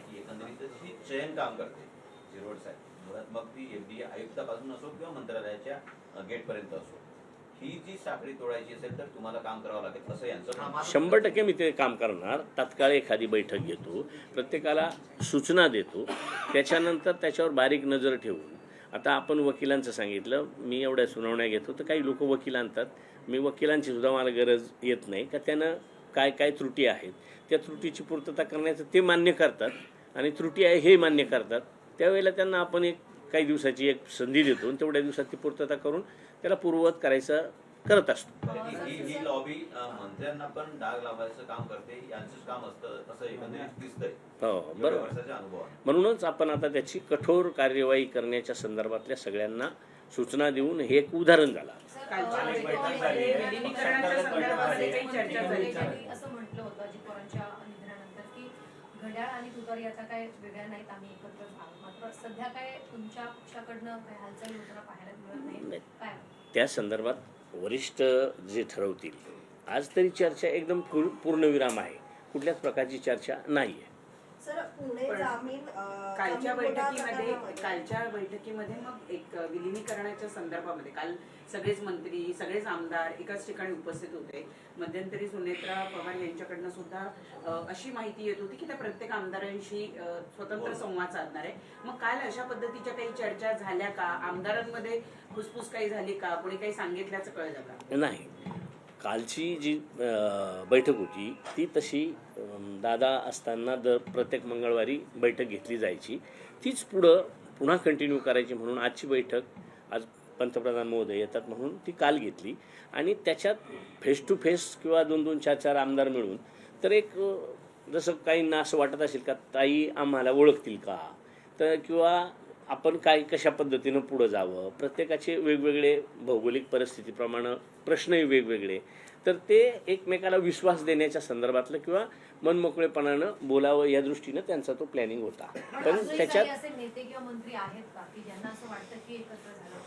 की एकंदरीत जी चयन काम करते शिरोड साहेब, मुळात मग ती एफडीए आयुक्तापासून असो किंवा मंत्रालयाच्या गेटपर्यंत असो, ही जी साखळी तोडायची असेल तर तुम्हाला काम करावं लागेल असं यांचं म्हणणं आहे. 100% मी ते काम करणार. तात्काळ एखादी बैठक घेतो, प्रत्येकाला सूचना देतो, त्याच्यानंतर त्याच्यावर बारीक नजर ठेवून. आता आपण वकिलांचं सांगितलं, मी एवढ्या सुनावण्या घेतो तर काही लोक वकील आणतात. मी वकिलांची सुद्धा मला गरज येत नाही का त्यानं काय काय त्रुटी आहेत त्या त्रुटीची पूर्तता करण्याचं ते मान्य करतात आणि त्रुटी आहे हे मान्य करतात. त्यावेळेला त्यांना आपण एक काही दिवसाची एक संधी देतो आणि तेवढ्या दिवसात ती पूर्तता करून त्याला पूर्ववत करायचं करत असतो. ही लॉबी मंत्र्यांना पण डाग लावायचं काम करते, यांचंच काम असतं असं एकंदरीत दिसतंय. हो बरोबर. वर्षाच्या अनुभवात म्हणूनच आपण आता त्याची कठोर कार्यवाही करण्याच्या संदर्भातल्या सगळ्यांना सूचना देऊन हे एक उदाहरण झालं. विलिनीकरणाच्या संदर्भामध्ये काही चर्चा झाली असं म्हटलं होतं अजित पवारांच्या निधनानंतर की घड्याळ आणि तुतारी आता काय वेगळ्या नाहीत, आम्ही एकत्र आहोत. मात्र सध्या काय तुमच्या पक्षाकडनं काय हालचाली होताना पाहायला मिळत नाही काय? त्या संदर्भात वरिष्ठ जे ठरवतील. आज तरी चर्चा एकदम पूर्णविराम आहे, कुठल्याच प्रकारची चर्चा नाही आहे. कालच्या बैठकीमध्ये मग एक विलिनीकरणाच्या संदर्भामध्ये काल सगळेच मंत्री सगळेच आमदार एकाच ठिकाणी उपस्थित होते. मध्यंतरी सुनेत्रा पवार यांच्याकडनं सुद्धा अशी माहिती येत होती की त्या प्रत्येक आमदारांशी स्वतंत्र संवाद साधणार आहे. मग काल अशा पद्धतीच्या काही चर्चा झाल्या का? आमदारांमध्ये फुसफुस काही झाली का? कोणी काही सांगितल्याचं कळलं का? नाही, कालची जी बैठक होती ती तशी दादा असताना दर प्रत्येक मंगळवारी बैठक घेतली जायची, तीच पुन्हा कंटिन्यू करायची म्हणून आजची बैठक आज पंतप्रधान महोदय येतात म्हणून ती काल घेतली. आणि त्याच्यात फेस टू फेस किंवा 2-2, 4-4 आमदार मिळून तर एक जसं काहींना असं वाटत असेल का ताई आम्हाला ओळखतील का, तर किंवा आपण कशा पद्धतीनं पुढं जावं, प्रत्येकाचे वेगवेगळे भौगोलिक परिस्थितीप्रमाणे प्रश्नही वेगवेगळे, तर ते एकमेकाला विश्वास देण्याच्या संदर्भातलं किंवा मनमोकळेपणानं बोलावं या दृष्टीनं त्यांचा तो प्लॅनिंग होता. पण त्याच्यात असे नेते किंवा मंत्री आहेत का की ज्यांना असं वाटतं की एकत्र झालं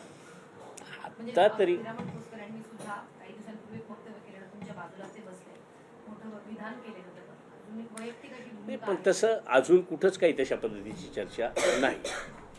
पाहिजे? आता तरी यांनी सुद्धा काही दिवसांपूर्वी वक्तव्य केलेलं, तुमच्या बाजूला ते बसले, मोठं विधान केलेलं होतं. वैयक्तिक पण तसं अजून कुठंच काही तशा पद्धतीची चर्चा नाही.